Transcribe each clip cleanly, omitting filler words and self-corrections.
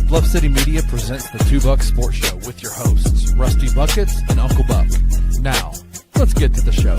Bluff City Media presents the Two Buck Sports Show with your hosts, Rusty Buckets and Uncle Buck. Now, let's get to the show.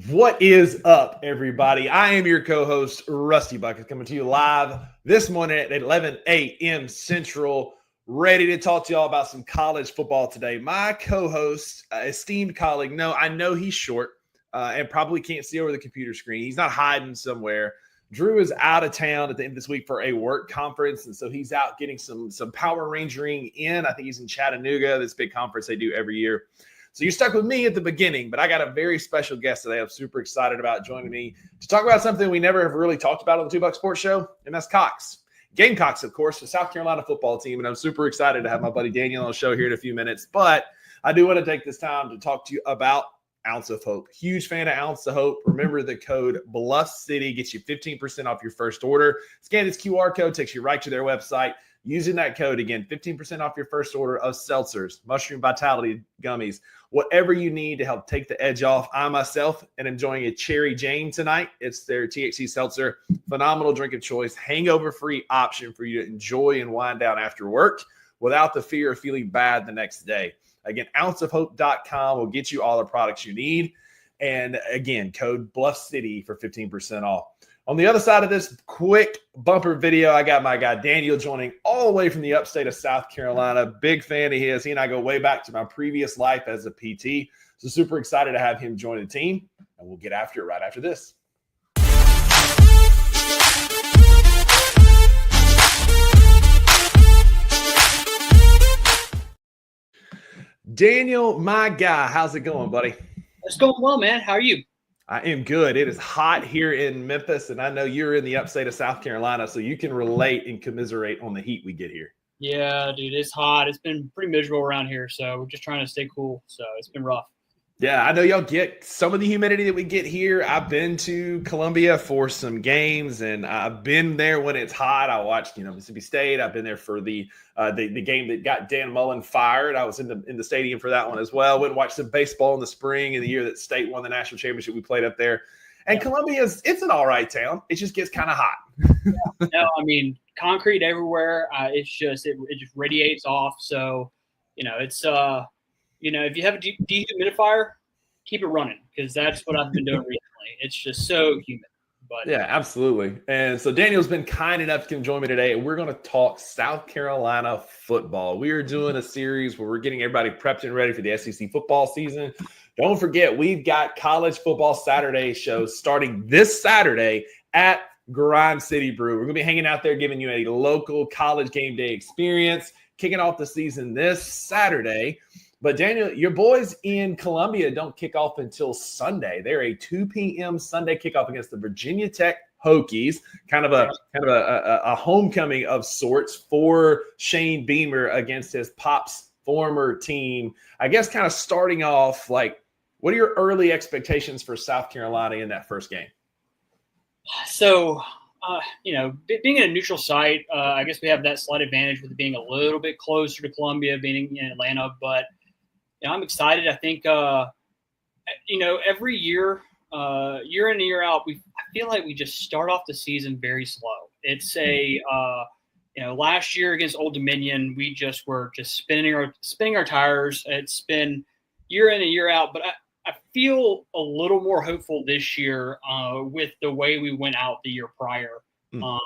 What is up, everybody? I am your co-host, Rusty Buckets, coming to you live this morning at 11 a.m. Central, ready to talk to y'all about some college football today. My co-host, esteemed colleague, I know he's short and probably can't see over the computer screen. He's not hiding somewhere. Drew is out of town at the end of this week for a work conference, and so he's out getting some Power Rangering in. I think he's in Chattanooga, this big conference they do every year. So you're stuck with me at the beginning, but I got a very special guest today I'm super excited about joining me to talk about something we never have really talked about on the Two Buck Sports Show, and that's Cox. Gamecocks, of course, the South Carolina football team, and I'm super excited to have my buddy Daniel on the show here in a few minutes. But I do want to take this time to talk to you about Ounce of Hope. Huge fan of Ounce of Hope. Remember the code BluffCity gets you 15% off your first order. Scan this QR code, takes you right to their website. Using that code, again, 15% off your first order of seltzers, mushroom vitality gummies, whatever you need to help take the edge off. I myself am enjoying a Cherry Jane tonight. It's their THC seltzer. Phenomenal drink of choice, hangover-free option for you to enjoy and wind down after work without the fear of feeling bad the next day. Again, ounceofhope.com will get you all the products you need. And again, code BluffCity for 15% off. On the other side of this quick bumper video, I got my guy Daniel joining all the way from the upstate of South Carolina. Big fan of his. He and I go way back to my previous life as a PT. So super excited to have him join the team. And we'll get after it right after this. Daniel, my guy, how's it going, buddy? It's going well, man. How are you? I am good. It is hot here in Memphis, and I know you're in the upstate of South Carolina, so you can relate and commiserate on the heat we get here. Yeah, dude, it's hot. It's been pretty miserable around here, so we're just trying to stay cool. So it's been rough. Yeah, I know y'all get some of the humidity that we get here. I've been to Columbia for some games, and I've been there when it's hot. I watched, Mississippi State. I've been there for the game that got Dan Mullen fired. I was in the stadium for that one as well. Went and watched some baseball in the spring in the year that State won the national championship. We played up there. And yeah. It's an all right town. It just gets kind of hot. Yeah. No, I mean, concrete everywhere. It just radiates off. So, it's if you have a dehumidifier, keep it running, because that's what I've been doing recently. It's just so humid. But yeah, absolutely. And so Daniel's been kind enough to come join me today, and we're going to talk South Carolina football. We are doing a series where we're getting everybody prepped and ready for the SEC football season. Don't forget, we've got College Football Saturday shows starting this Saturday at Grind City Brew. We're going to be hanging out there giving you a local college game day experience, kicking off the season this Saturday. But Daniel, your boys in Columbia don't kick off until Sunday. They're a 2 p.m. Sunday kickoff against the Virginia Tech Hokies, kind of a homecoming of sorts for Shane Beamer against his pop's former team. I guess kind of starting off, like, what are your early expectations for South Carolina in that first game? So, being in a neutral site, I guess we have that slight advantage with it being a little bit closer to Columbia, being in Atlanta, but I'm excited. I think, every year, year in and year out, I feel like we just start off the season very slow. It's last year against Old Dominion, we just were spinning our tires. It's been year in and year out, but I feel a little more hopeful this year with the way we went out the year prior. I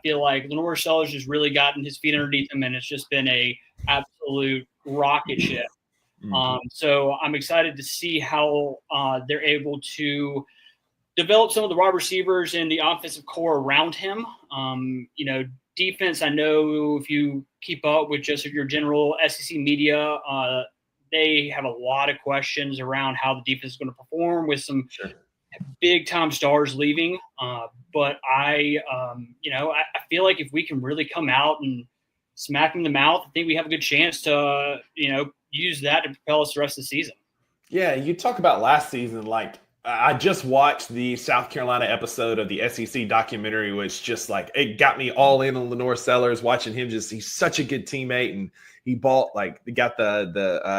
feel like LaNorris Sellers has really gotten his feet underneath him, and it's just been a absolute rocket ship. So I'm excited to see how they're able to develop some of the wide receivers and the offensive core around him. Defense, I know if you keep up with just your general SEC media, they have a lot of questions around how the defense is going to perform with some big-time stars leaving. But I feel like if we can really come out and smack them in the mouth, I think we have a good chance to, use that to propel us the rest of the season. Yeah, you talk about last season, like I just watched the South Carolina episode of the SEC documentary, which just like it got me all in on LaNorris Sellers. Watching him, he's such a good teammate, and he got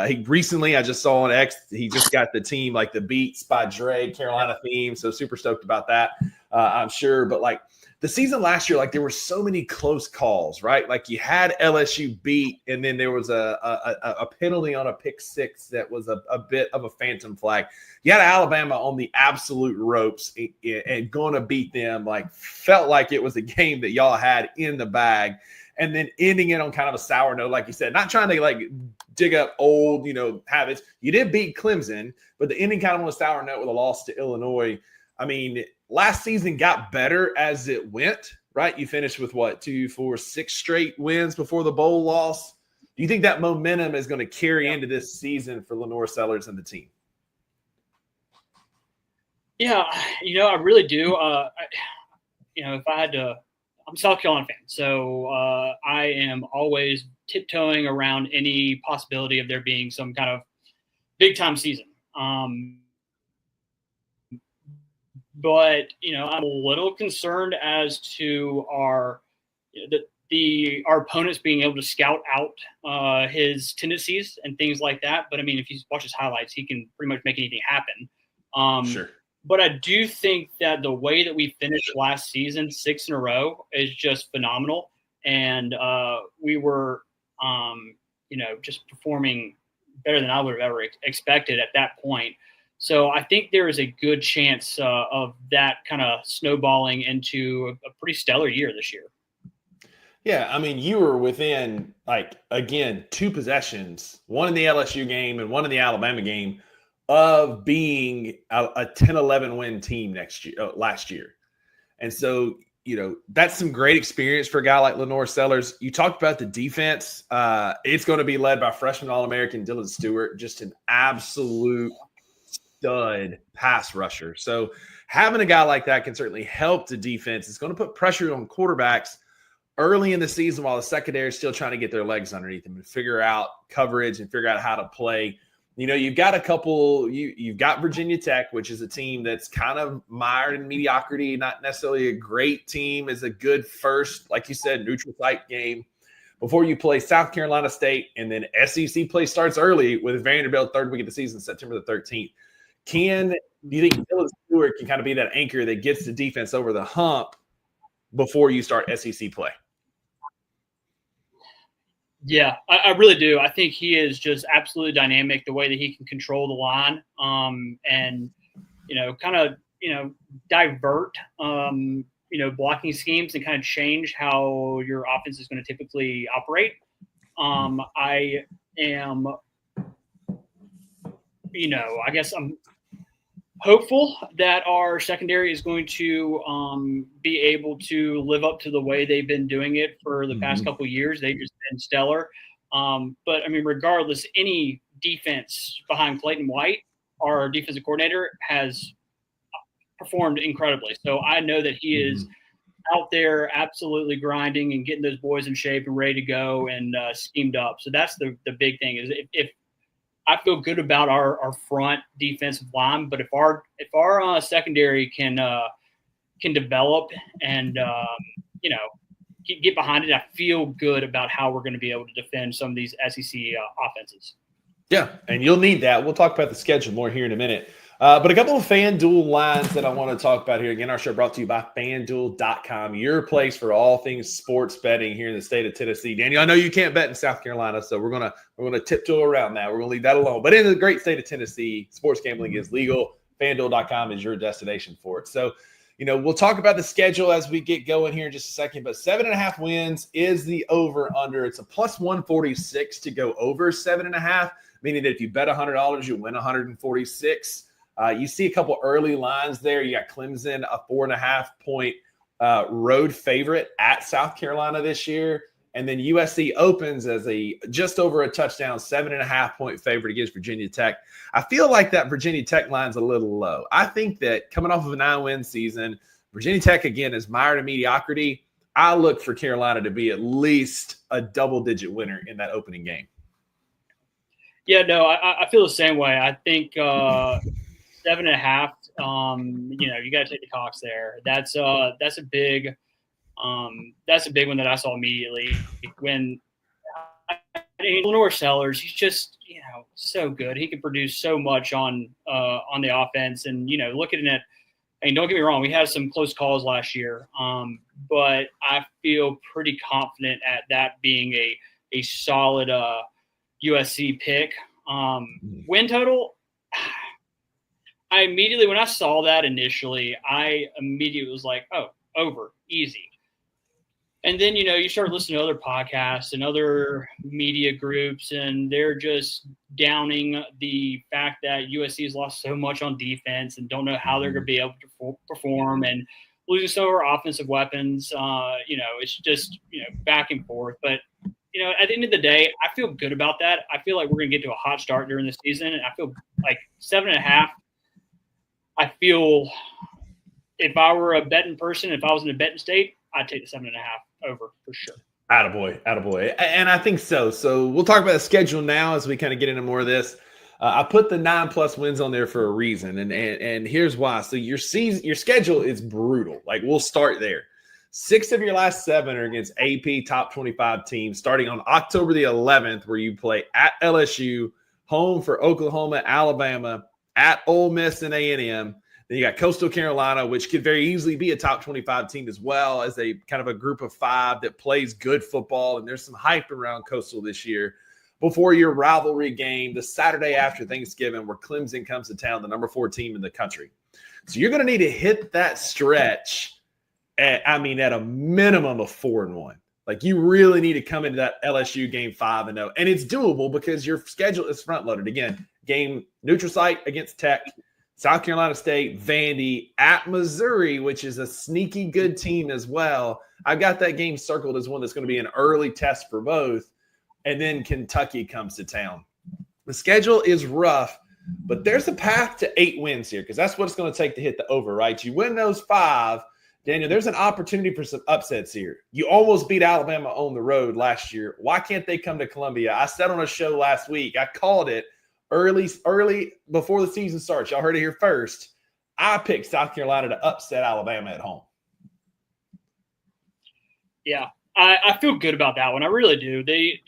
he recently I just saw on X he just got the team like the Beats by Dre Carolina theme, so super stoked about that. I'm sure, but like the season last year, like there were so many close calls, right? Like you had LSU beat, and then there was a penalty on a pick six that was a bit of a phantom flag. You had Alabama on the absolute ropes and going to beat them. Like felt like it was a game that y'all had in the bag, and then ending it on kind of a sour note, like you said. Not trying to like dig up old habits. You did beat Clemson, but the ending kind of on a sour note with a loss to Illinois. I mean, last season got better as it went, right? You finished with 2, 4, 6 straight wins before the bowl loss. Do you think that momentum is going to carry into this season for LaNorris Sellers and the team? Yeah, I really do. If I had to, I'm a South Carolina fan, so I am always tiptoeing around any possibility of there being some kind of big time season. But I'm a little concerned as to our opponents being able to scout out his tendencies and things like that. But I mean, if you watch his highlights, he can pretty much make anything happen. Sure. But I do think that the way that we finished last season, 6 in a row, is just phenomenal. And we were, just performing better than I would have ever expected at that point. So I think there is a good chance of that kind of snowballing into a pretty stellar year this year. Yeah, I mean, you were within, 2 possessions, one in the LSU game and one in the Alabama game, of being a 10-11 win team last year. And so, that's some great experience for a guy like LaNorris Sellers. You talked about the defense. It's going to be led by freshman All-American Dylan Stewart, just an absolute stud pass rusher. So having a guy like that can certainly help the defense. It's going to put pressure on quarterbacks early in the season while the secondary is still trying to get their legs underneath them and figure out coverage and figure out how to play. You've got a couple – you've got Virginia Tech, which is a team that's kind of mired in mediocrity, not necessarily a great team. Is a good first, like you said, neutral site game before you play South Carolina State, and then SEC play starts early with Vanderbilt third week of the season, September the 13th. Do you think Dylan Stewart can kind of be that anchor that gets the defense over the hump before you start SEC play? Yeah, I really do. I think he is just absolutely dynamic, the way that he can control the line and, divert, blocking schemes and kind of change how your offense is going to typically operate. I am, I guess I'm hopeful that our secondary is going to be able to live up to the way they've been doing it for the past couple of years. They've just been stellar. But I mean, regardless, any defense behind Clayton White, our defensive coordinator, has performed incredibly. So I know that he is out there absolutely grinding and getting those boys in shape and ready to go and schemed up. So that's the big thing is if I feel good about our front defensive line, but if our secondary can develop and get behind it, I feel good about how we're going to be able to defend some of these SEC offenses. Yeah, and you'll need that. We'll talk about the schedule more here in a minute. But a couple of FanDuel lines that I want to talk about here. Again, our show brought to you by FanDuel.com, your place for all things sports betting here in the state of Tennessee. Daniel, I know you can't bet in South Carolina, so we're gonna tiptoe around that. We're gonna leave that alone. But in the great state of Tennessee, sports gambling is legal. FanDuel.com is your destination for it. So, we'll talk about the schedule as we get going here in just a second. But 7.5 wins is the over/under. It's a plus 146 to go over 7.5, meaning that if you bet $100, you win 146. You see a couple early lines there. You got Clemson, a 4.5-point road favorite at South Carolina this year. And then USC opens as a just over a touchdown, 7.5-point favorite against Virginia Tech. I feel like that Virginia Tech line's a little low. I think that coming off of a 9-win season, Virginia Tech, again, is mired in mediocrity. I look for Carolina to be at least a double-digit winner in that opening game. Yeah, no, I feel the same way. I think 7.5. You got to take the Cox there. That's a big one that I saw immediately when LaNorris Sellers. He's just so good. He can produce so much on the offense, and looking at. I mean, don't get me wrong. We had some close calls last year, but I feel pretty confident at that being a solid USC pick. Win total. I immediately, when I saw that initially, I immediately was like, oh, over, easy. And then, you start listening to other podcasts and other media groups, and they're just downing the fact that USC has lost so much on defense and don't know how they're going to be able to perform, and losing some of our offensive weapons. It's just, back and forth. But, at the end of the day, I feel good about that. I feel like we're going to get to a hot start during the season. And I feel like 7.5. I feel if I were a betting person, if I was in a betting state, I'd take the 7.5 over for sure. Attaboy. And I think so. So we'll talk about the schedule now as we kind of get into more of this. I put the 9+ wins on there for a reason. And here's why. So your schedule is brutal. Like, we'll start there. 6 of your last 7 are against AP top 25 teams, starting on October the 11th, where you play at LSU, home for Oklahoma, Alabama, at Ole Miss and A&M. Then you got Coastal Carolina, which could very easily be a top 25 team as well, as a kind of a group of 5 that plays good football. And there's some hype around Coastal this year. Before your rivalry game, the Saturday after Thanksgiving, where Clemson comes to town, the number 4 team in the country. So you're going to need to hit that stretch at a minimum of 4-1. Like, you really need to come into that LSU game 5-0. And it's doable because your schedule is front-loaded. Again, game neutral site against Tech, South Carolina State, Vandy, at Missouri, which is a sneaky good team as well. I've got that game circled as one that's going to be an early test for both. And then Kentucky comes to town. The schedule is rough, but there's a path to 8 wins here because that's what it's going to take to hit the over, right? You win those 5, Daniel, there's an opportunity for some upsets here. You almost beat Alabama on the road last year. Why can't they come to Columbia? I said on a show last week, I called it early before the season starts. Y'all heard it here first. I picked South Carolina to upset Alabama at home. Yeah, I feel good about that one. I really do. The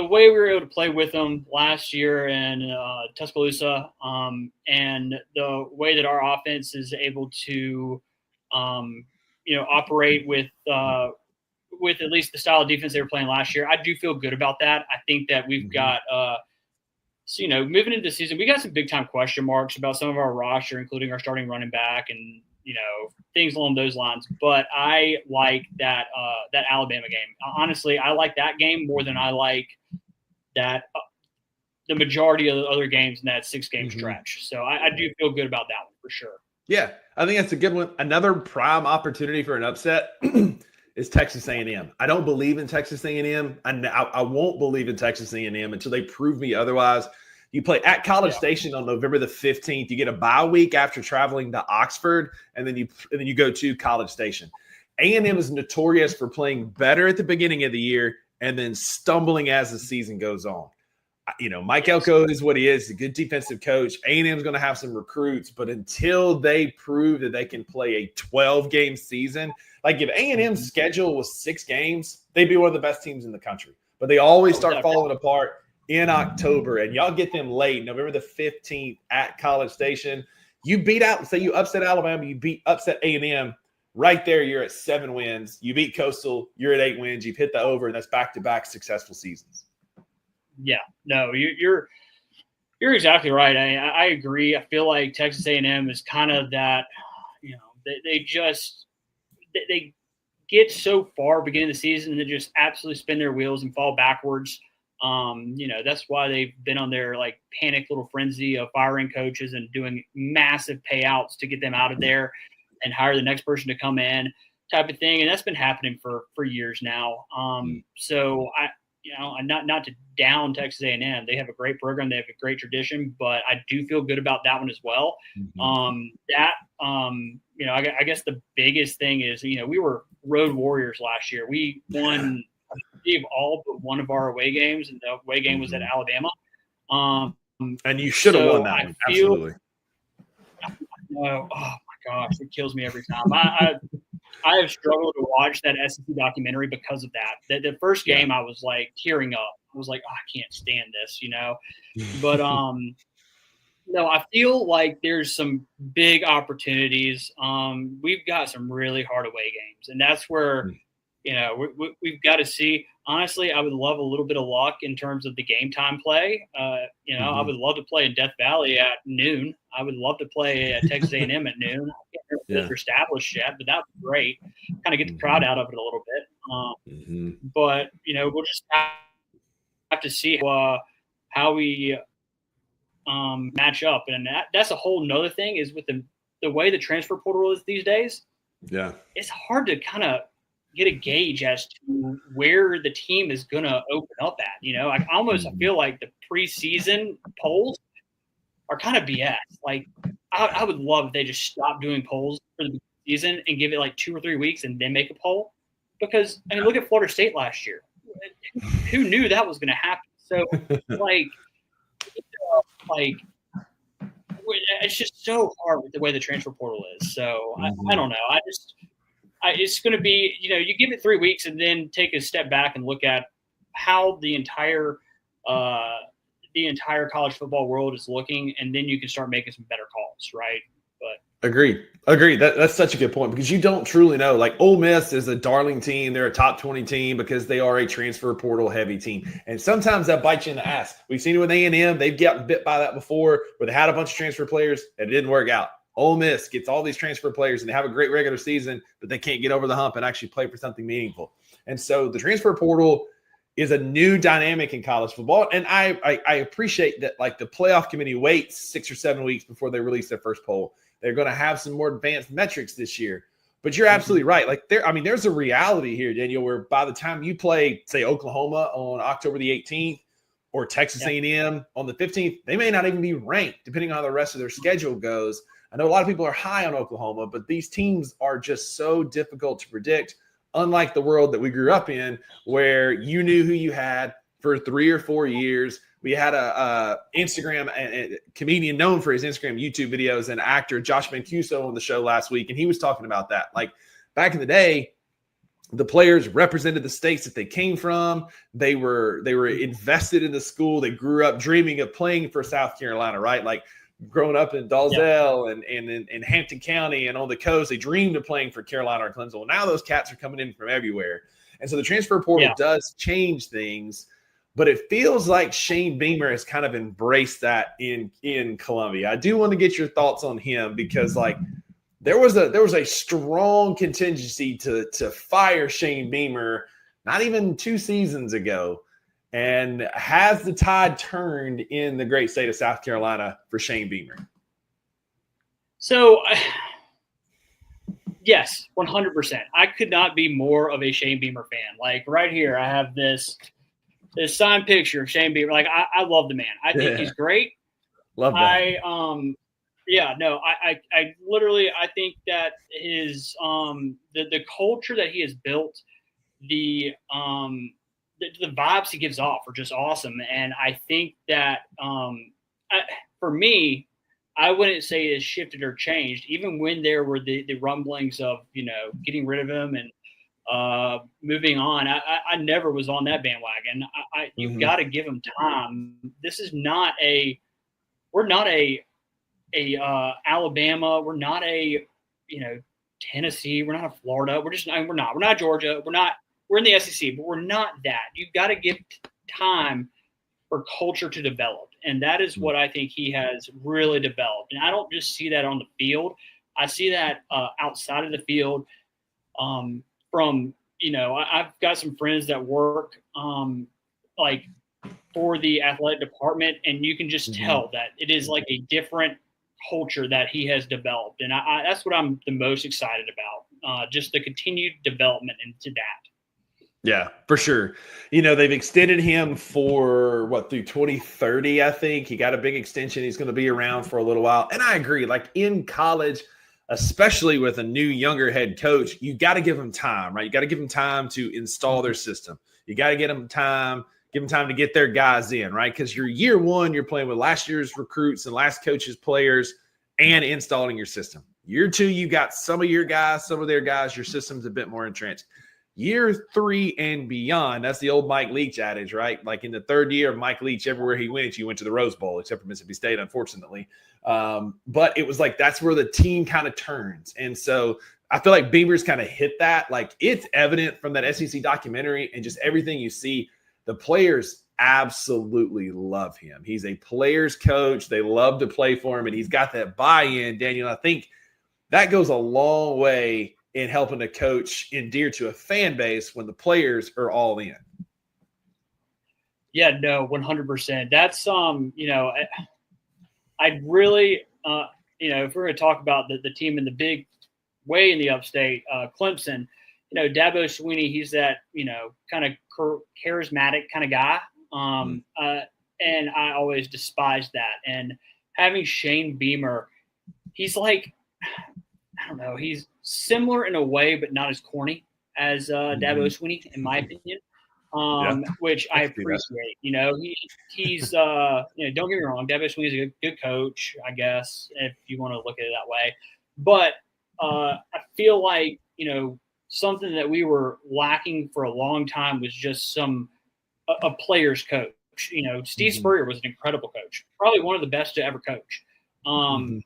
way we were able to play with them last year in Tuscaloosa, and the way that our offense is able to, operate with at least the style of defense they were playing last year, I do feel good about that. I think that we've got, moving into the season, we got some big time question marks about some of our roster, including our starting running back and, things along those lines. But I like that Alabama game. Honestly, I like that game more than I like that the majority of the other games in that 6-game stretch. So I do feel good about that one for sure. Yeah, I think that's a good one. Another prime opportunity for an upset is Texas A&M. I don't believe in Texas A&M. I won't believe in Texas A&M until they prove me otherwise. You play at College Station on November the 15th. You get a bye week after traveling to Oxford, and then you go to College Station. A&M is notorious for playing better at the beginning of the year and then stumbling as the season goes on. Mike Elko is what he is. He's a good defensive coach. A&M is going to have some recruits, but until they prove that they can play a 12-game season, like if A&M's schedule was 6 games, they'd be one of the best teams in the country. But they always start falling apart in October, and y'all get them late, November the 15th at College Station. You you upset Alabama, you upset A&M. Right there, you're at 7 wins. You beat Coastal, you're at 8 wins. You've hit the over, and that's back-to-back successful seasons. Yeah, no, you're exactly right. I agree. I feel like Texas A&M is kind of that. They get so far beginning of the season and they just absolutely spin their wheels and fall backwards. That's why they've been on their panic little frenzy of firing coaches and doing massive payouts to get them out of there and hire the next person to come in, type of thing. And that's been happening for years now. So not to down Texas A&M. They have a great program. They have a great tradition, but I do feel good about that one as well. I guess the biggest thing is, we were road warriors last year. We won, I believe, all but one of our away games, and the away game was at Alabama. And you should have won that one. Absolutely. Oh my gosh, it kills me every time. I have struggled to watch that SEC documentary because of that. The first game, I was like tearing up. I was like, oh, I can't stand this, But no, I feel like there's some big opportunities. We've got some really hard away games, and that's where we've got to see. Honestly, I would love a little bit of luck in terms of the game time play. I would love to play in Death Valley at noon. I would love to play at Texas A&M at noon. I can't remember if they're established yet, but that would be great. Kind of get the crowd out of it a little bit. But we'll just have to see how we match up, and that's a whole nother thing. Is with the way the transfer portal is these days. Yeah, it's hard to kind of get a gauge as to where the team is going to open up at. I feel like the preseason polls are kind of BS. Like, I would love if they just stop doing polls for the season and give it like 2 or 3 weeks and then make a poll. Because, look at Florida State last year. Who knew that was going to happen? So, it's just so hard with the way the transfer portal is. So, I don't know. It's going to be, you give it 3 weeks and then take a step back and look at how the entire college football world is looking, and then you can start making some better calls, right? But Agreed. That's such a good point, because you don't truly know. Like, Ole Miss is a darling team. They're a top 20 team because they are a transfer portal heavy team. And sometimes that bites you in the ass. We've seen it with A&M. They've gotten bit by that before, where they had a bunch of transfer players and it didn't work out. Ole Miss gets all these transfer players and they have a great regular season, but they can't get over the hump and actually play for something meaningful. And so the transfer portal is a new dynamic in college football. And I appreciate that, like, the playoff committee waits 6 or 7 weeks before they release their first poll. They're going to have some more advanced metrics this year. But you're absolutely right. Like, there's a reality here, Daniel, where by the time you play, say, Oklahoma on October the 18th or Texas A&M on the 15th, they may not even be ranked, depending on how the rest of their schedule goes. I know a lot of people are high on Oklahoma, but these teams are just so difficult to predict, unlike the world that we grew up in, where you knew who you had for 3 or 4 years. We had a comedian known for his Instagram, YouTube videos, and actor Josh Mancuso on the show last week, and he was talking about that. Like, back in the day, the players represented the states that they came from. They were invested in the school. They grew up dreaming of playing for South Carolina, right? Like, growing up in Dalzell and in Hampton County and on the coast, they dreamed of playing for Carolina or Clemson. Well, now those cats are coming in from everywhere. And so the transfer portal does change things, but it feels like Shane Beamer has kind of embraced that in Columbia. I do want to get your thoughts on him, because, like, there was a strong contingency to fire Shane Beamer not even 2 seasons ago. And has the tide turned in the great state of South Carolina for Shane Beamer? So, yes, 100%. I could not be more of a Shane Beamer fan. Like, right here, I have this signed picture of Shane Beamer. Like, I love the man. I think he's great. Love that. I literally, I think that his the culture that he has built, the vibes he gives off are just awesome. And I think that for me, I wouldn't say it's shifted or changed, even when there were the rumblings of, getting rid of him and moving on. I never was on that bandwagon. You've got to give him time. This is not we're not a Alabama. We're not a, Tennessee. We're not a Florida. We're not Georgia. We're in the SEC, but we're not that. You've got to give time for culture to develop. And that is what I think he has really developed. And I don't just see that on the field. I see that outside of the field I've got some friends that work for the athletic department, and you can just tell that it is like a different culture that he has developed. And that's what I'm the most excited about, just the continued development into that. Yeah, for sure. They've extended him for through 2030, I think. He got a big extension. He's going to be around for a little while. And I agree, like, in college, especially with a new, younger head coach, you got to give him time, right? You got to give him time to install their system. You got to get him time, Give them time to get their guys in, right? Because you're year one, you're playing with last year's recruits and last coaches' players and installing your system. Year two, you got some of your guys, some of their guys, your system's a bit more entrenched. Year 3 and beyond, that's the old Mike Leach adage, right? Like in the third year of Mike Leach, everywhere he went, you went to the Rose Bowl, except for Mississippi State, unfortunately. But it was like that's where the team kind of turns. And so I feel like Beamer's kind of hit that. Like it's evident from that SEC documentary and just everything you see. The players absolutely love him. He's a player's coach. They love to play for him, and he's got that buy-in, Daniel. I think that goes a long way in helping a coach endear to a fan base when the players are all in. Yeah, no, 100%. That's, I'd really, if we're going to talk about the team in the big way in the upstate, Clemson, Dabo Swinney, he's that, kind of charismatic kind of guy. And I always despised that. And having Shane Beamer, he's like, I don't know, he's similar in a way, but not as corny as Dabo Swinney, in my opinion, which I appreciate. He's don't get me wrong, Dabo Swinney's a good coach, I guess, if you want to look at it that way. But I feel like, something that we were lacking for a long time was just a player's coach. Steve Spurrier was an incredible coach, probably one of the best to ever coach. And,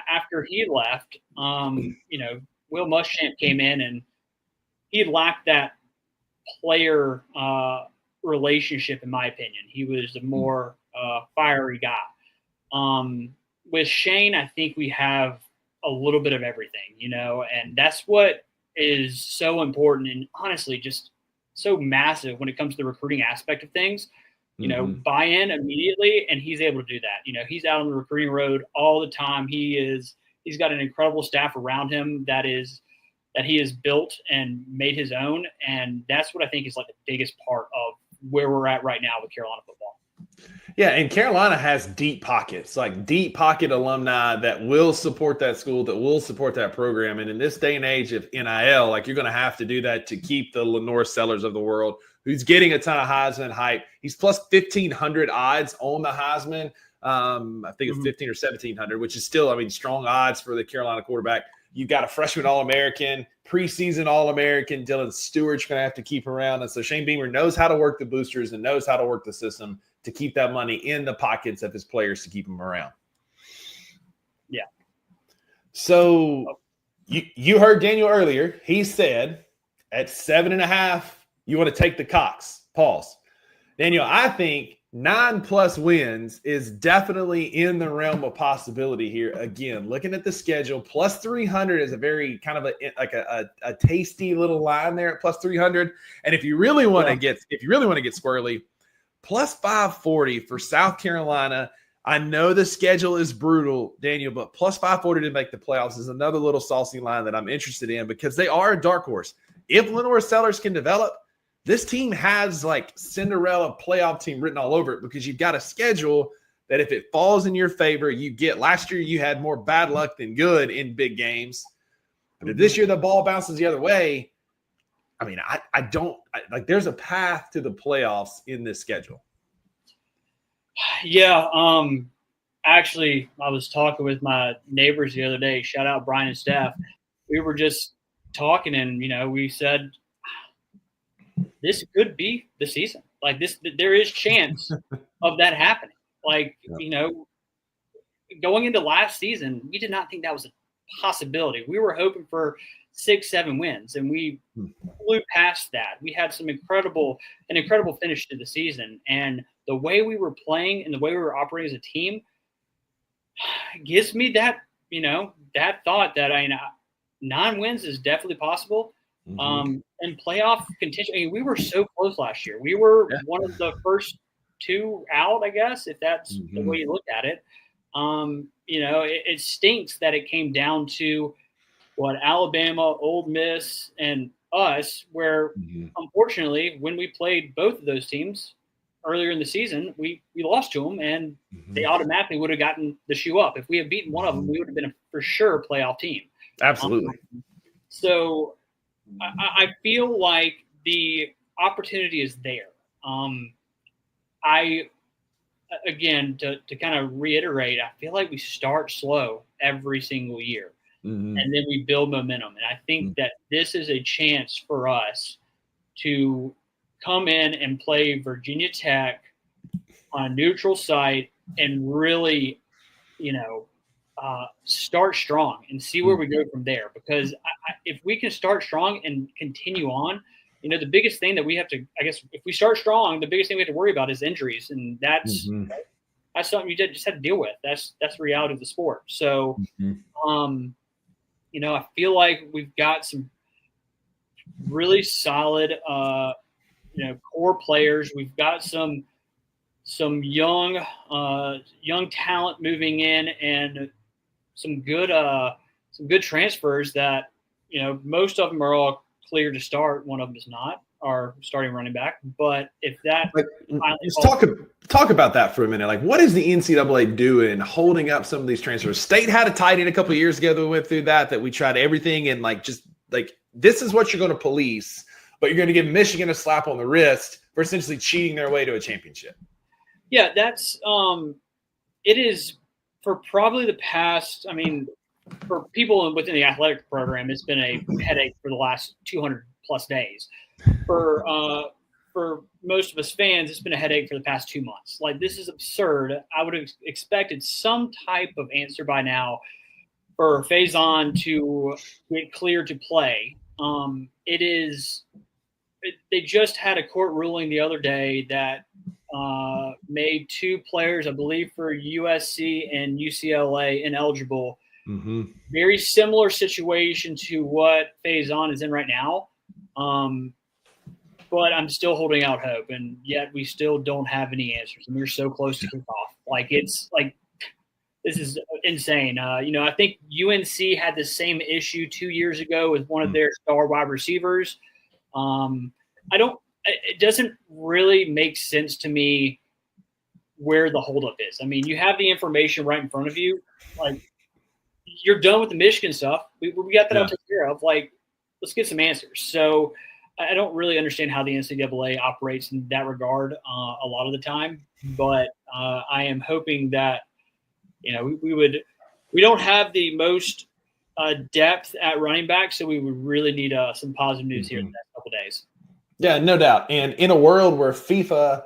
after he left, Will Muschamp came in and he lacked that player relationship, in my opinion. He was a more fiery guy. With Shane, I think we have a little bit of everything, and that's what is so important and honestly just so massive when it comes to the recruiting aspect of things. Buy in immediately, and he's able to do that. He's out on the recruiting road all the time. He's got an incredible staff around him that he has built and made his own, and that's what I think is like the biggest part of where we're at right now with Carolina football. Yeah, and Carolina has deep pockets, like deep pocket alumni that will support that school, that will support that program. And in this day and age of NIL, like you're going to have to do that to keep the LaNorris Sellers of the world, who's getting a ton of Heisman hype. He's plus 1,500 odds on the Heisman. I think it's 1,500 or 1,700, which is still, strong odds for the Carolina quarterback. You've got a freshman All-American, preseason All-American. Dylan Stewart's going to have to keep around. And so Shane Beamer knows how to work the boosters and knows how to work the system to keep that money in the pockets of his players to keep them around. Yeah. So you heard Daniel earlier. He said at 7.5, you want to take the Cox. Pause. Daniel, I think 9+ wins is definitely in the realm of possibility here. Again, looking at the schedule, plus 300 is a very kind of a tasty little line there at plus 300. And if you really want to get squirrely, plus 540 for South Carolina. I know the schedule is brutal, Daniel, but plus 540 to make the playoffs is another little saucy line that I'm interested in because they are a dark horse. If LaNorris Sellers can develop, this team has like Cinderella playoff team written all over it because you've got a schedule that if it falls in your favor, you get. Last year, you had more bad luck than good in big games. But if this year the ball bounces the other way, there's a path to the playoffs in this schedule. Yeah. Actually, I was talking with my neighbors the other day. Shout out Brian and Steph. We were just talking and, we said this could be the season. Like this, there is chance of that happening. Like, going into last season, we did not think that was a possibility. We were hoping for 6-7 wins, and we flew past that. We had an incredible finish to the season, and the way we were playing and the way we were operating as a team gives me that that thought that 9 wins is definitely possible. And playoff contention. We were so close last year. We were one of the first 2 out, I guess, if that's the way you look at it. It stinks that it came down to Alabama, Ole Miss, and us, where unfortunately, when we played both of those teams earlier in the season, we lost to them, and they automatically would have gotten the shoe up. If we had beaten one of them, we would have been a for sure playoff team. Absolutely. So I feel like the opportunity is there. again, to kind of reiterate, I feel like we start slow every single year, and then we build momentum. And I think that this is a chance for us to come in and play Virginia Tech on a neutral site and really, start strong and see where we go from there. Because if we can start strong and continue on, the biggest thing that we have to, I guess, if we start strong, the biggest thing we have to worry about is injuries, and that's something you just have to deal with. That's the reality of the sport. So, I feel like we've got some really solid, core players. We've got some young talent moving in, and some good transfers that, most of them are all clear to start. One of them is not, our starting running back. But if that, let's talk about that for a minute. Like, what is the NCAA doing holding up some of these transfers? State had a tight end a couple of years ago that we went through that we tried everything, and this is what you're going to police, but you're going to give Michigan a slap on the wrist for essentially cheating their way to a championship. Yeah, that's it is for probably the past. I mean, for people within the athletic program, it's been a headache for the last 200 plus days. For most of us fans, it's been a headache for the past 2 months. Like, this is absurd. I would have expected some type of answer by now for Faison to get cleared to play. They just had a court ruling the other day that made 2 players, I believe, for USC and UCLA ineligible. Very similar situation to what Faison is in right now. But I'm still holding out hope, and yet we still don't have any answers. And we're so close to kickoff. This is insane. I think UNC had the same issue 2 years ago with one of their star wide receivers. It doesn't really make sense to me where the holdup is. I mean, you have the information right in front of you. Like, you're done with the Michigan stuff. We got that all taken care of. Like, let's get some answers. So I don't really understand how the NCAA operates in that regard a lot of the time. But I am hoping that, we don't have the most depth at running back, so we would really need some positive news here in the next couple of days. Yeah, no doubt. And in a world where FIFA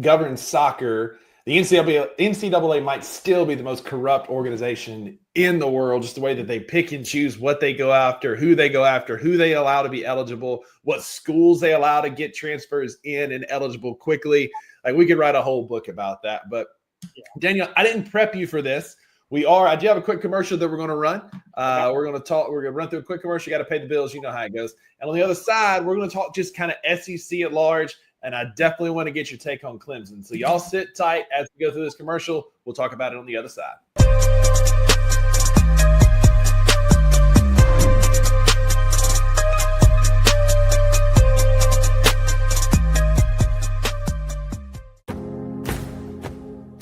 governs soccer, the NCAA might still be the most corrupt organization in the world, just the way that they pick and choose what they go after, who they allow to be eligible, what schools they allow to get transfers in and eligible quickly. Like, we could write a whole book about that. But Daniel, I didn't prep you for this. I do have a quick commercial that we're going to run. We're going to run through a quick commercial. You got to pay the bills. You know how it goes. And on the other side, we're going to talk just kind of SEC at large. And I definitely want to get your take on Clemson. So y'all sit tight as we go through this commercial. We'll talk about it on the other side.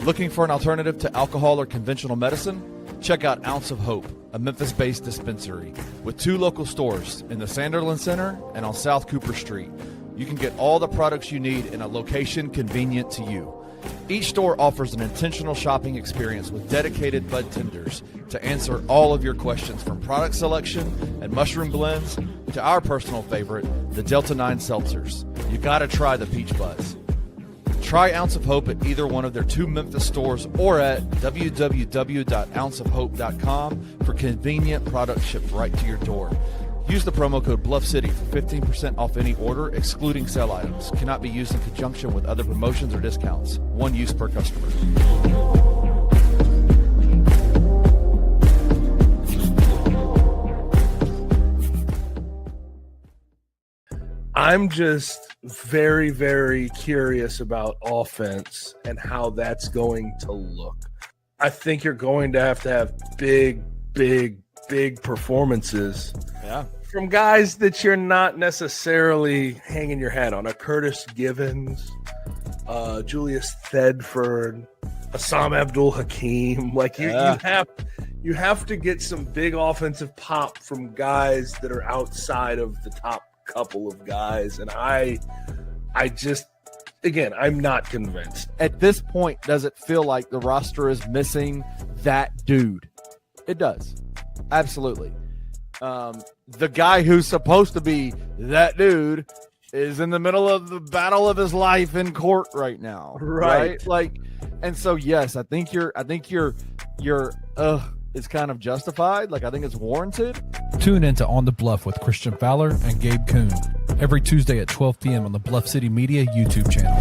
Looking for an alternative to alcohol or conventional medicine? Check out Ounce of Hope, a Memphis-based dispensary with 2 local stores in the Sanderland Center and on South Cooper Street. You can get all the products you need in a location convenient to you. Each store offers an intentional shopping experience with dedicated bud tenders to answer all of your questions, from product selection and mushroom blends to our personal favorite, the Delta 9 seltzers. You gotta try the Peach Buzz. Try Ounce of Hope at either one of their 2 Memphis stores or at www.ounceofhope.com for convenient products shipped right to your door. Use the promo code BluffCity for 15% off any order, excluding sale items. Cannot be used in conjunction with other promotions or discounts. One use per customer. I'm just very, very curious about offense and how that's going to look. I think you're going to have big performances from guys that you're not necessarily hanging your hat on. A Curtis Givens, Julius Thedford, Assam Abdul Hakim. Like, you have to get some big offensive pop from guys that are outside of the top couple of guys. And I just again, I'm not convinced. At this point, does it feel like the roster is missing that dude? It does. Absolutely. The guy who's supposed to be that dude is in the middle of the battle of his life in court right now. Right? Like, and so yes, I think your is kind of justified. Like, I think it's warranted. Tune into On the Bluff with Christian Fowler and Gabe Kuhn every Tuesday at 12 p.m. on the Bluff City Media YouTube channel.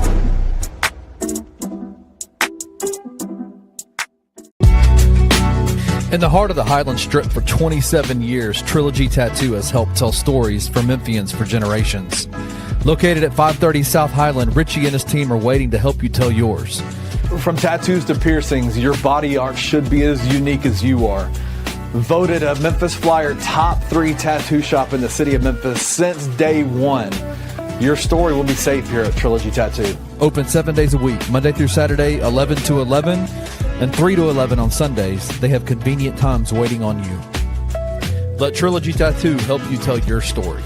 In the heart of the Highland Strip for 27 years, Trilogy Tattoo has helped tell stories for Memphians for generations. Located at 530 South Highland, Richie and his team are waiting to help you tell yours. From tattoos to piercings, your body art should be as unique as you are. Voted a Memphis Flyer top 3 tattoo shop in the city of Memphis since day one. Your story will be safe here at Trilogy Tattoo. Open 7 days a week, Monday through Saturday, 11 to 11, and 3 to 11 on Sundays. They have convenient times waiting on you. Let Trilogy Tattoo help you tell your story.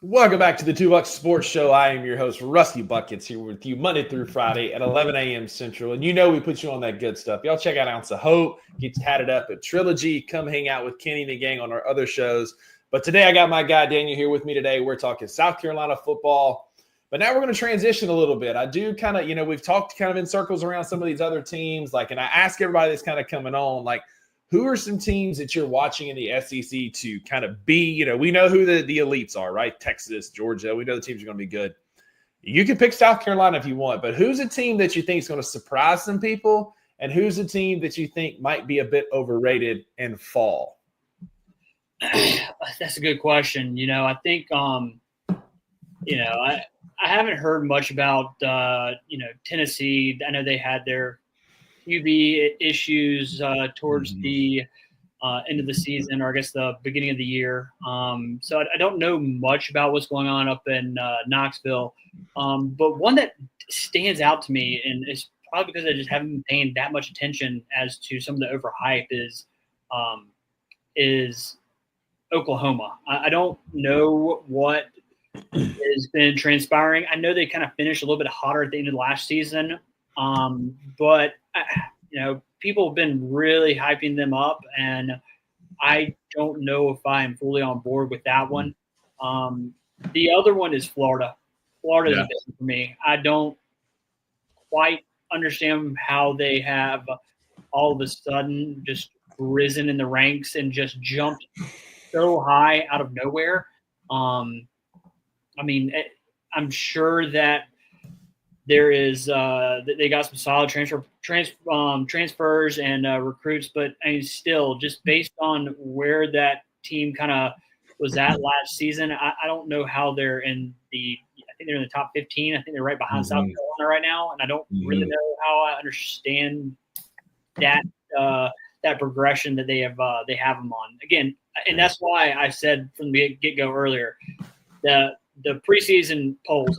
Welcome back to the Two Bucks Sports Show. I am your host, Rusty Buckets, here with you Monday through Friday at 11 a.m. Central. And you know we put you on that good stuff. Y'all check out Ounce of Hope. Get tatted up at Trilogy. Come hang out with Kenny and the gang on our other shows. But today I got my guy Daniel here with me today. We're talking South Carolina football. But now we're going to transition a little bit. I do kind of, we've talked kind of in circles around some of these other teams. And I ask everybody that's kind of coming on, who are some teams that you're watching in the SEC to kind of be, we know who the elites are, right? Texas, Georgia. We know the teams are going to be good. You can pick South Carolina if you want, but who's a team that you think is going to surprise some people, and who's a team that you think might be a bit overrated and fall? That's a good question. I think, I haven't heard much about, Tennessee. I know they had their QB issues towards the end of the season, or I guess the beginning of the year. So I don't know much about what's going on up in Knoxville. But one that stands out to me, and it's probably because I just haven't been paying that much attention as to some of the overhype, is Oklahoma. I don't know what has been transpiring. I know they kind of finished a little bit hotter at the end of the last season. But people have been really hyping them up, and I don't know if I am fully on board with that one. The other one is Florida. Florida is a big one for me. I don't quite understand how they have all of a sudden just risen in the ranks and just jumped so high out of nowhere. I'm sure that there is they got some solid transfers and recruits, but still, just based on where that team kind of was at last season, I don't know how they're in the. I think they're in the top 15. I think they're right behind South Carolina right now, and I don't really know how I understand that that progression that they have them on again, and that's why I said from the get-go earlier the preseason polls.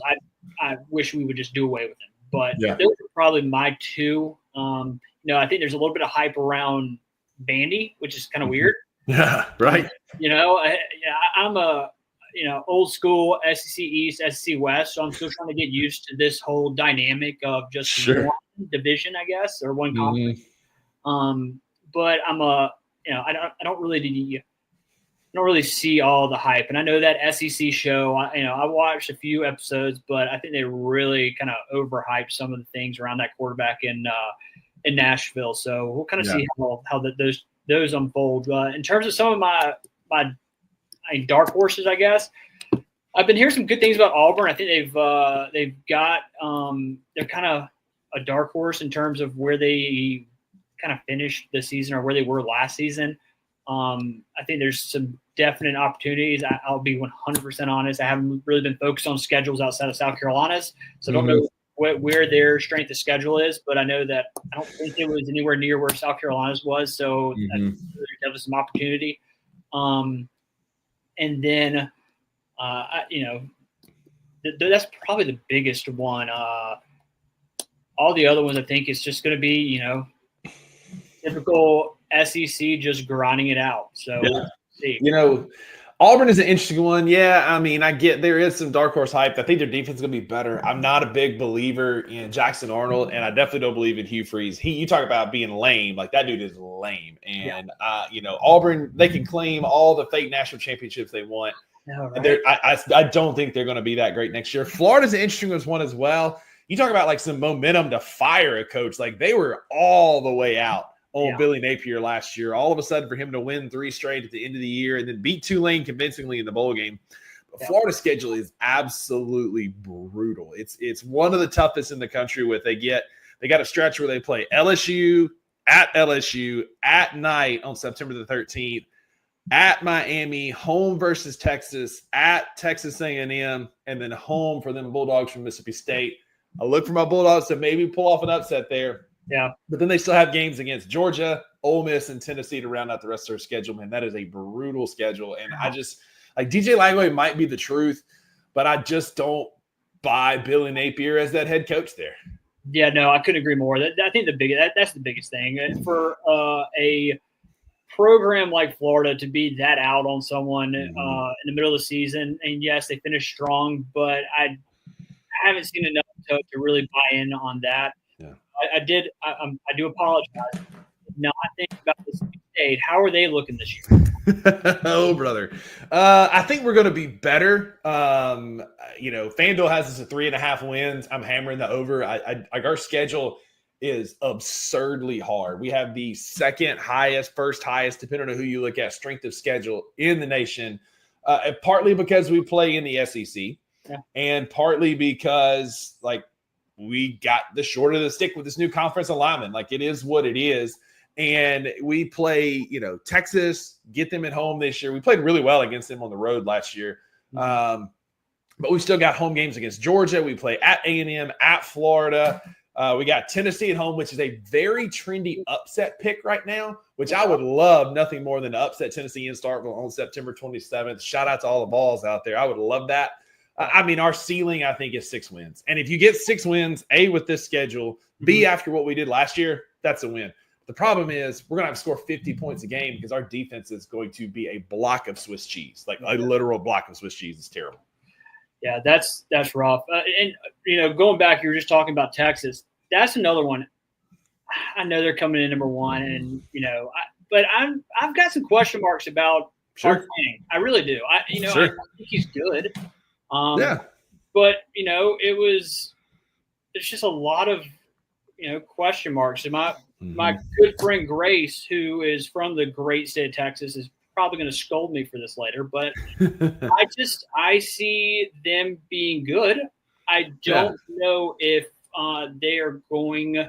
I wish we would just do away with them. But those are probably my two. I think there's a little bit of hype around Vandy, which is kind of weird. Yeah, right. I'm a old school SEC East, SEC West, so I'm still trying to get used to this whole dynamic of just one division, I guess, or one conference. But I'm I don't really see all the hype. And I know that SEC show, I watched a few episodes, but I think they really kind of overhyped some of the things around that quarterback in Nashville. So we'll kind of see how those unfold. In terms of some of my dark horses, I guess, I've been hearing some good things about Auburn. I think they've got they're kind of a dark horse in terms of where they kind of finished the season or where they were last season. I think there's some definite opportunities. I'll be 100% honest. I haven't really been focused on schedules outside of South Carolina's, so I don't know where their strength of schedule is, but I know that I don't think it was anywhere near where South Carolina's was, so there's definitely some opportunity. And then, that's probably the biggest one. All the other ones, I think, is just going to be, typical SEC just grinding it out. So, Yeah. we'll see. Auburn is an interesting one. Yeah, I mean, I get there is some dark horse hype. I think their defense is going to be better. I'm not a big believer in Jackson Arnold, and I definitely don't believe in Hugh Freeze. You talk about being lame. Like, that dude is lame. And, Auburn, they can claim all the fake national championships they want. No, right? I don't think they're going to be that great next year. Florida's an interesting one as well. You talk about, like, some momentum to fire a coach. Like, they were all the way out on Billy Napier last year. All of a sudden, for him to win 3 straight at the end of the year and then beat Tulane convincingly in the bowl game. But Florida's schedule is absolutely brutal. It's one of the toughest in the country. They got a stretch where they play LSU, at night on September the 13th, at Miami, home versus Texas, at Texas A&M, and then home for them Bulldogs from Mississippi State. I look for my Bulldogs to maybe pull off an upset there. Yeah. But then they still have games against Georgia, Ole Miss, and Tennessee to round out the rest of their schedule. Man, that is a brutal schedule. And I just – like, DJ Langway might be the truth, but I just don't buy Billy Napier as that head coach there. Yeah, no, I couldn't agree more. I think that's the biggest thing. For a program like Florida to be that out on someone in the middle of the season, and yes, they finished strong, but I haven't seen enough to really buy in on that. Yeah. I do apologize. Not thinking about this State. How are they looking this year? Oh, brother. I think we're going to be better. FanDuel has us at 3.5 wins. I'm hammering the over. Our schedule is absurdly hard. We have the second highest, first highest, depending on who you look at, strength of schedule in the nation. Partly because we play in the SEC, and partly because we got the short of the stick with this new conference alignment. Like, it is what it is. And we play, Texas, get them at home this year. We played really well against them on the road last year. But we still got home games against Georgia. We play at A&M, at Florida. We got Tennessee at home, which is a very trendy upset pick right now, which I would love nothing more than to upset Tennessee in Starkville on September 27th. Shout out to all the balls out there. I would love that. Our ceiling, I think, is 6 wins. And if you get 6 wins, A, with this schedule, B, after what we did last year, that's a win. The problem is we're going to have to score 50 points a game because our defense is going to be a block of Swiss cheese, like a literal block of Swiss cheese. Is terrible. Yeah, that's rough. And going back, you were just talking about Texas. That's another one. I know they're coming in number 1, and but I've got some question marks about Arch Manning. I really do. I think he's good. But it's just a lot of question marks. And my good friend Grace, who is from the great state of Texas, is probably going to scold me for this later. But I see them being good. I don't know if they are going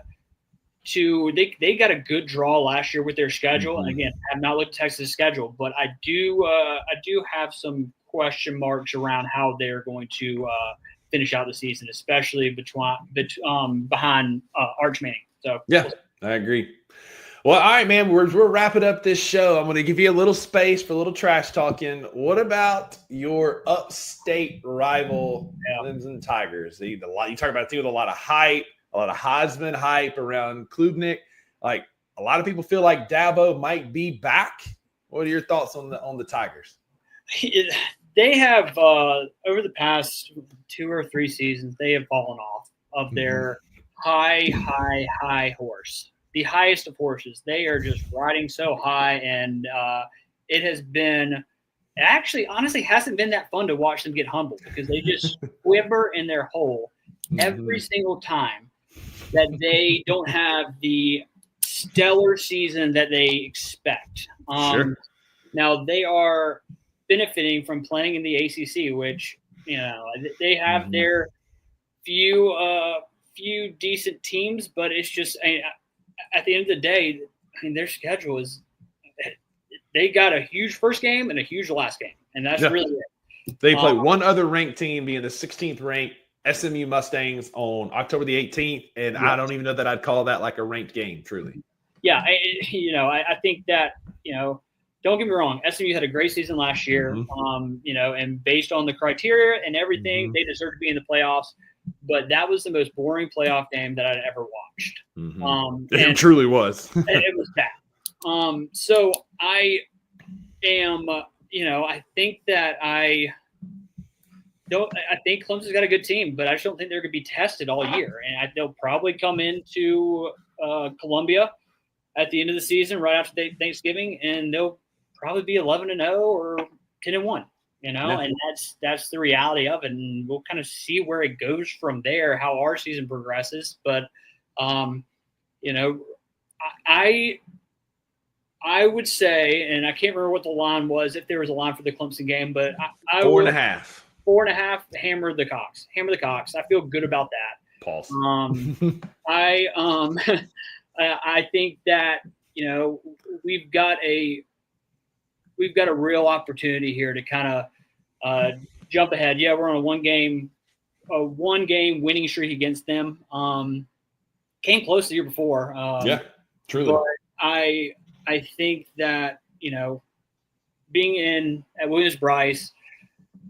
to. They got a good draw last year with their schedule. And again, I have not looked at Texas' schedule, but I do have some question marks around how they're going to finish out the season, especially behind Arch Manning. So yeah, I agree. Well, all right, man, we're wrapping up this show. I'm going to give you a little space for a little trash talking. What about your upstate rival, Clemson Tigers? You talk about a team with a lot of hype, a lot of Heisman hype around Klubnik. Like, a lot of people feel like Dabo might be back. What are your thoughts on the Tigers? They have over the past 2 or 3 seasons, they have fallen off of their high horse, the highest of horses. They are just riding so high, and it has been actually, honestly, hasn't been that fun to watch them get humbled because they just quiver in their hole every single time that they don't have the stellar season that they expect. Now they are benefiting from playing in the ACC, which they have their few decent teams, but it's just at the end of the day, their schedule is they got a huge first game and a huge last game, and that's really it. They play one other ranked team, being the 16th ranked SMU Mustangs on October the 18th, and I don't even know that I'd call that like a ranked game, truly. Yeah, I think that don't get me wrong, SMU had a great season last year. And based on the criteria and everything, they deserve to be in the playoffs. But that was the most boring playoff game that I'd ever watched. It truly was. It was bad. So I am, I think that I think Clemson's got a good team, but I just don't think they're going to be tested all year. And they'll probably come into Columbia at the end of the season, right after Thanksgiving, and they'll probably be 11-0 or 10-1. And that's the reality of it. And we'll kind of see where it goes from there, how our season progresses. But, I would say, and I can't remember what the line was, if there was a line for the Clemson game, but I 4.5. 4.5, hammer the Cox. Hammer the Cox. I feel good about that. Pulse. I think that, we've got a real opportunity here to kind of jump ahead. Yeah, we're on a one game winning streak against them. Came close the year before. Truly. But I think that, being at Williams-Brice,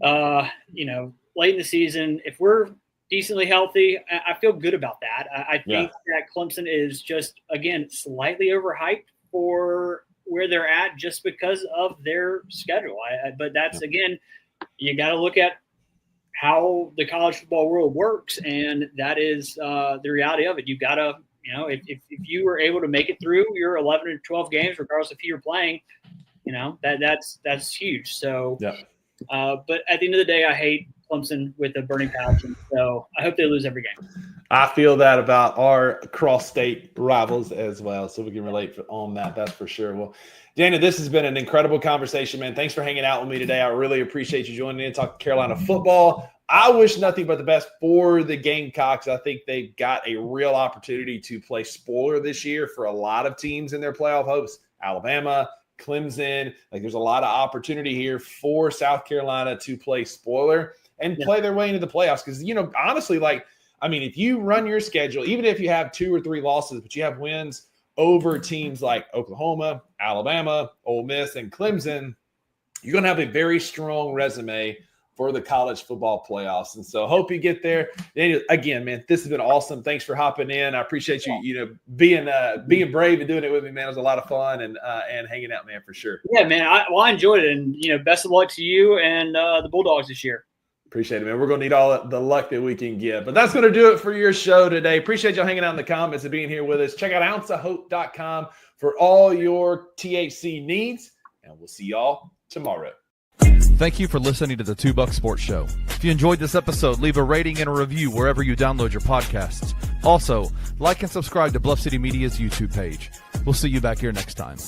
late in the season, if we're decently healthy, I feel good about that. I think that Clemson is just, again, slightly overhyped for where they're at just because of their schedule. But that's, again, you got to look at how the college football world works, and that is the reality of it. You got to, if you were able to make it through your 11 or 12 games, regardless of who you're playing, that's huge. So, but at the end of the day, I hate Clemson with a burning passion. So I hope they lose every game. I feel that about our cross-state rivals as well, so we can relate on that. That's for sure. Well, Dana, this has been an incredible conversation, man. Thanks for hanging out with me today. I really appreciate you joining in, talking Carolina football. I wish nothing but the best for the Gamecocks. I think they've got a real opportunity to play spoiler this year for a lot of teams in their playoff hopes. Alabama, Clemson, there's a lot of opportunity here for South Carolina to play spoiler and play their way into the playoffs. Because, honestly, if you run your schedule, even if you have 2 or 3 losses, but you have wins over teams like Oklahoma, Alabama, Ole Miss, and Clemson, you're going to have a very strong resume for the college football playoffs. And so hope you get there. Daniel, again, man, this has been awesome. Thanks for hopping in. I appreciate you, being brave and doing it with me, man. It was a lot of fun and hanging out, man, for sure. Yeah, man. I enjoyed it. And, best of luck to you and the Bulldogs this year. Appreciate it, man. We're going to need all the luck that we can get. But that's going to do it for your show today. Appreciate y'all hanging out in the comments and being here with us. Check out ounceofhope.com for all your THC needs. And we'll see y'all tomorrow. Thank you for listening to the $2 Sports Show. If you enjoyed this episode, leave a rating and a review wherever you download your podcasts. Also, like and subscribe to Bluff City Media's YouTube page. We'll see you back here next time.